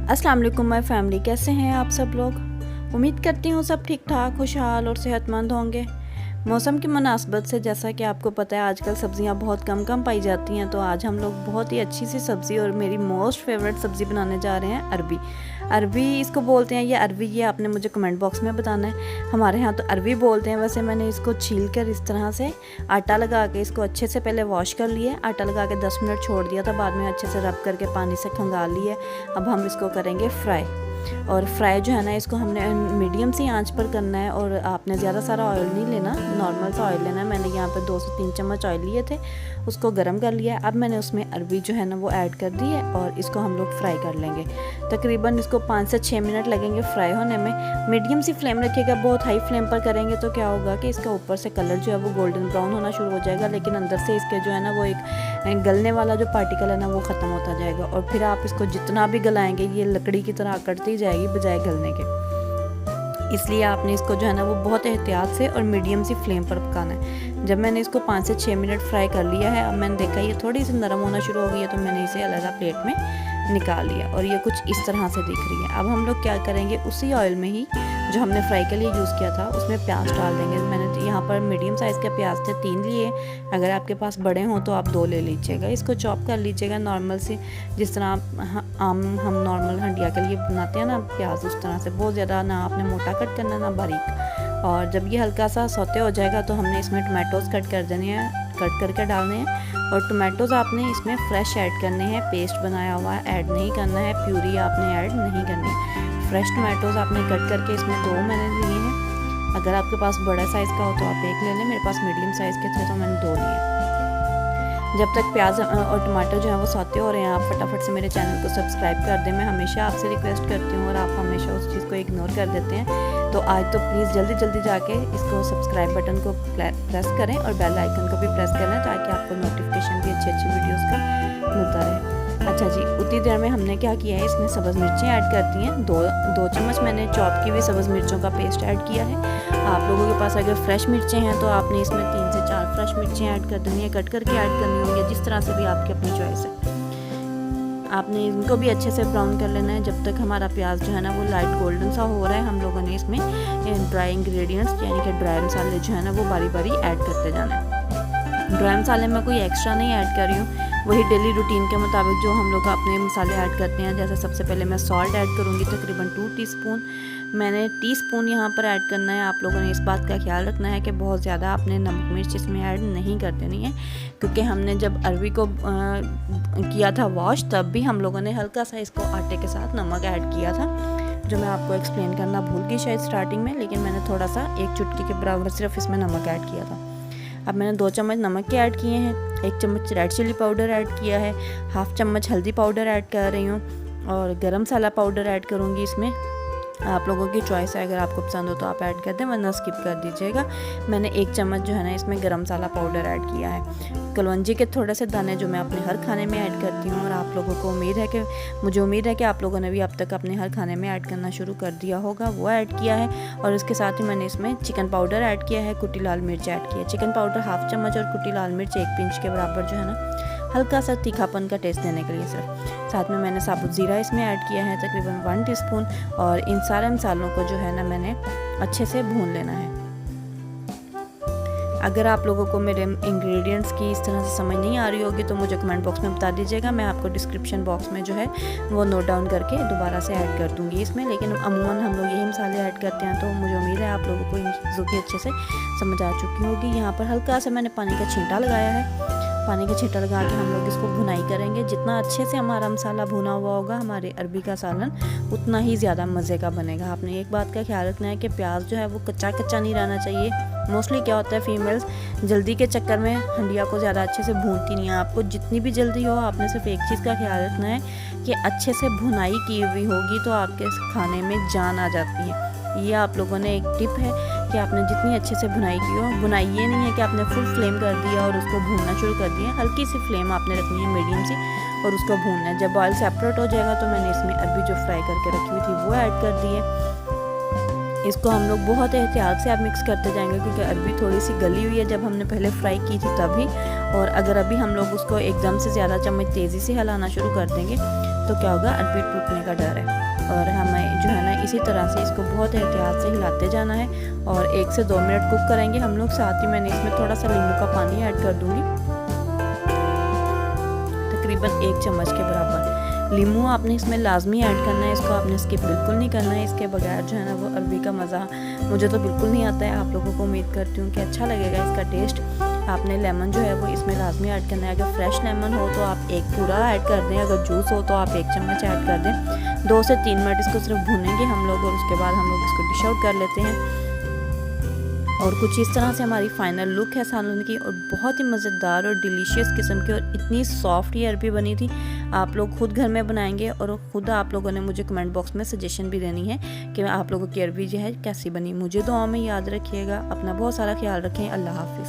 अस्सलाम वालेकुम my family, कैसे हैं आप सब लोग। उम्मीद करती हूँ सब ठीक ठाक, खुशहाल और सेहतमंद होंगे। मौसम की मुनासबत से जैसा कि आपको पता है आजकल सब्ज़ियाँ बहुत कम पाई जाती हैं, तो आज हम लोग बहुत ही अच्छी सी सब्ज़ी और मेरी मोस्ट फेवरेट सब्ज़ी बनाने जा रहे हैं। अरबी इसको बोलते हैं, ये अरबी, ये आपने मुझे कमेंट बॉक्स में बताना है। हमारे यहाँ तो अरबी बोलते हैं। वैसे मैंने इसको छील कर इस तरह से आटा लगा के इसको अच्छे से पहले वॉश कर लिया, आटा लगा के 10 मिनट छोड़ दिया था, बाद में अच्छे से रब करके पानी से खंगाल लिया। अब हम इसको करेंगे फ्राई। और फ्राई जो है ना, इसको हमने मीडियम सी आंच पर करना है और आपने ज़्यादा सारा ऑयल नहीं लेना, नॉर्मल सा ऑयल लेना है। मैंने यहाँ पर 2 से 3 चम्मच ऑयल लिए थे, उसको गर्म कर लिया। अब मैंने उसमें अरबी जो है ना वो ऐड कर दी है और इसको हम लोग फ्राई कर लेंगे। तकरीबन इसको 5 से 6 मिनट लगेंगे फ्राई होने में। मीडियम सी फ्लेम रखिएगा, बहुत हाई फ्लेम पर करेंगे तो क्या होगा कि इसका ऊपर से कलर जो है वो गोल्डन ब्राउन होना शुरू हो जाएगा, लेकिन अंदर से इसके जो है ना वो एक गलने वाला जो पार्टिकल है ना वो ख़त्म होता जाएगा। और फिर आप इसको जितना भी गलाएंगे ये लकड़ी की तरह कटती जाएगी बजाय गलने के। इसलिए आपने इसको जो है ना वो बहुत एहतियात से और मीडियम सी फ्लेम पर पकाना है। जब मैंने इसको 5 से 6 मिनट फ्राई कर लिया है, अब मैंने देखा ये थोड़ी सी नरम होना शुरू हो गई है, तो मैंने इसे अलग प्लेट में निकाल लिया और ये कुछ इस तरह से दिख रही है। अब हम लोग क्या करेंगे, उसी ऑयल में ही जो हमने फ्राई के लिए यूज़ किया था उसमें प्याज डाल देंगे। मैंने यहाँ पर मीडियम साइज़ के प्याज थे 3 लिए, अगर आपके पास बड़े हों तो आप 2 ले लीजिएगा। इसको चॉप कर लीजिएगा नॉर्मल से, जिस तरह हम नॉर्मल हंडिया के लिए बनाते हैं ना प्याज, उस तरह से। बहुत ज़्यादा ना आपने मोटा कट करना ना बारीक। और जब ये हल्का सा सौते हो जाएगा तो हमने इसमें टमाटोज़ कट कर देने हैं, कट करके डालने हैं। और टमाटोज़ आपने इसमें फ्रेश ऐड करने हैं, पेस्ट बनाया हुआ ऐड नहीं करना है, प्यूरी आपने ऐड नहीं करनी है। फ्रेश टमाटोज़ आपने कट करके इसमें 2 मैंने लिए हैं। अगर आपके पास बड़ा साइज़ का हो तो आप 1 ले लें, मेरे पास मीडियम साइज़ के थे तो मैंने 2 लिए। जब तक प्याज और टमाटर जो है वो सौते हो रहे हैं, आप फटाफट से मेरे चैनल को सब्सक्राइब कर दें। मैं हमेशा आपसे रिक्वेस्ट करती हूँ और आप हमेशा उस चीज़ को इग्नोर कर देते हैं, तो आज तो प्लीज़ जल्दी जाके इसको सब्सक्राइब बटन को प्रेस करें और बेल आइकन को भी प्रेस करें, ताकि आपको नोटिफिकेशन भी अच्छी वीडियोज़ का मिलता रहे। अच्छा जी, उतनी देर में हमने क्या किया है, इसमें सब्ज़ मिर्चें ऐड कर दी हैं। 2 चम्मच मैंने चॉप की हुई सब्ज़ मिर्चों का पेस्ट ऐड किया है। आप लोगों के पास अगर फ्रेश मिर्चें हैं तो आपने इसमें 3 से 4 फ्रेश मिर्चें ऐड कर देनी है, कट करके ऐड करनी होंगी, जिस तरह से भी आपकी अपनी चॉइस है। आपने इनको भी अच्छे से ब्राउन कर लेना है जब तक हमारा प्याज जो है ना वो लाइट गोल्डन सा हो रहा है। हम लोगों ने इसमें ड्राई इंग्रेडिएंट्स यानी कि ड्राई मसाले जो है ना वो बारी ऐड करते जाना है। ड्राई मसाले में कोई एक्स्ट्रा नहीं ऐड कर रही हूँ, वही डेली रूटीन के मुताबिक जो हम लोग अपने मसाले ऐड करते हैं। जैसे सबसे पहले मैं सॉल्ट ऐड करूँगी, तकरीबन 2 टीस्पून मैंने टीस्पून यहाँ पर ऐड करना है। आप लोगों ने इस बात का ख्याल रखना है कि बहुत ज़्यादा आपने नमक मिर्च इसमें ऐड नहीं कर देनी है, क्योंकि हमने जब अरबी को किया था वॉश, तब भी हम लोगों ने हल्का सा इसको आटे के साथ नमक ऐड किया था, जो मैं आपको एक्सप्लेन करना भूल गई शायद स्टार्टिंग में, लेकिन मैंने थोड़ा सा 1 चुटकी के बराबर सिर्फ इसमें नमक ऐड किया था। अब मैंने 2 चम्मच नमक के ऐड किए हैं, 1 चम्मच रेड चिली पाउडर ऐड किया है, 1/2 चम्मच हल्दी पाउडर ऐड कर रही हूँ और गरम मसाला पाउडर ऐड करूँगी इसमें। आप लोगों की चॉइस है, अगर आपको पसंद हो तो आप ऐड कर दें, वरना स्किप कर दीजिएगा। मैंने 1 चम्मच जो है ना इसमें गरम मसाला पाउडर ऐड किया है। कलौंजी के थोड़े से दाने जो मैं अपने हर खाने में ऐड करती हूँ, और आप लोगों को मुझे उम्मीद है कि आप लोगों ने भी अब तक अपने हर खाने में ऐड करना शुरू कर दिया होगा, वो ऐड किया है। और इसके साथ ही मैंने इसमें चिकन पाउडर ऐड किया है, कुटी लाल मिर्च ऐड किया है। चिकन पाउडर 1/2 चम्मच और कुटी लाल मिर्च 1 पिंच के बराबर जो है ना, हल्का सा तीखापन का टेस्ट देने के लिए सिर्फ। साथ में मैंने साबुत ज़ीरा इसमें ऐड किया है, तकरीबन 1 टीस्पून। और इन सारे मसालों को जो है ना मैंने अच्छे से भून लेना है। अगर आप लोगों को मेरे इंग्रेडिएंट्स की इस तरह से समझ नहीं आ रही होगी तो मुझे कमेंट बॉक्स में बता दीजिएगा, मैं आपको डिस्क्रिप्शन बॉक्स में जो है वो नोट डाउन करके दोबारा से ऐड कर दूँगी इसमें। लेकिन अमूमन हम लोग यही मसाले ऐड करते हैं, तो मुझे उम्मीद है आप लोगों को इन चीज़ों की अच्छे से समझ आ चुकी होगी। यहाँ पर हल्का सा मैंने पानी का छींटा लगाया है। पानी का छींटा लगा के हम लोग इसको भुनाई करेंगे। जितना अच्छे से हमारा मसाला भुना हुआ होगा हमारे अरबी का सालन, उतना ही ज़्यादा मज़े का बनेगा। आपने एक बात का ख्याल रखना है कि प्याज जो है वो कच्चा नहीं रहना चाहिए। मोस्टली क्या होता है, फीमेल्स जल्दी के चक्कर में हंडिया को ज़्यादा अच्छे से भूनती नहीं है। आपको जितनी भी जल्दी हो, आपने सिर्फ एक चीज़ का ख्याल रखना है कि अच्छे से भुनाई की हुई होगी तो आपके खाने में जान आ जाती है। ये आप लोगों ने एक टिप है कि आपने जितनी अच्छे से भुनाई की हो, भुनाई ये नहीं है कि आपने फुल फ्लेम कर दिया और उसको भूनना शुरू कर दिया, हल्की सी फ्लेम आपने रखनी है मीडियम सी और उसको भूनना है। जब ऑयल सेपरेट हो जाएगा तो मैंने इसमें अरबी जो फ्राई करके रखी हुई थी वो ऐड कर दी है। इसको हम लोग बहुत एहतियात से आप मिक्स करते जाएंगे, क्योंकि अरबी थोड़ी सी गली हुई है जब हमने पहले फ्राई की थी तभी। और अगर अभी हम लोग उसको एकदम से ज़्यादा चम्मच तेज़ी से हिलाना शुरू कर देंगे तो क्या होगा, अरबी टूटने का डर है। और हमें जो है ना इसी तरह से इसको बहुत एहतियात से हिलाते जाना है और 1 से 2 मिनट कुक करेंगे हम लोग। साथ ही मैंने इसमें थोड़ा सा नींबू का पानी ऐड कर दूँगी, तकरीबन 1 चम्मच के बराबर। नींबू आपने इसमें लाजमी ऐड करना है, इसको आपने स्किप बिल्कुल नहीं करना है। इसके बगैर जो है ना वो अरबी का मज़ा मुझे तो बिल्कुल नहीं आता है। आप लोगों को उम्मीद करती हूँ कि अच्छा लगेगा इसका टेस्ट। आपने लेमन जो है वो इसमें लाजमी ऐड करना है। अगर फ्रेश लेमन हो तो आप 1 पूरा ऐड कर दें, अगर जूस हो तो आप 1 चम्मच ऐड कर दें। 2 से 3 मिनट इसको सिर्फ भूनेंगे हम लोग और उसके बाद हम लोग इसको डिश आउट कर लेते हैं। और कुछ इस तरह से हमारी फाइनल लुक है सालन की, और बहुत ही मज़ेदार और डिलीशियस किस्म की और इतनी सॉफ्ट ये अरबी बनी थी। आप लोग खुद घर में बनाएंगे और खुद आप लोगों ने मुझे कमेंट बॉक्स में सजेशन भी देनी है कि आप लोगों की अरबी जो है कैसी बनी। मुझे दुआ में याद रखिएगा, अपना बहुत सारा ख्याल रखें। अल्लाह हाफिज़।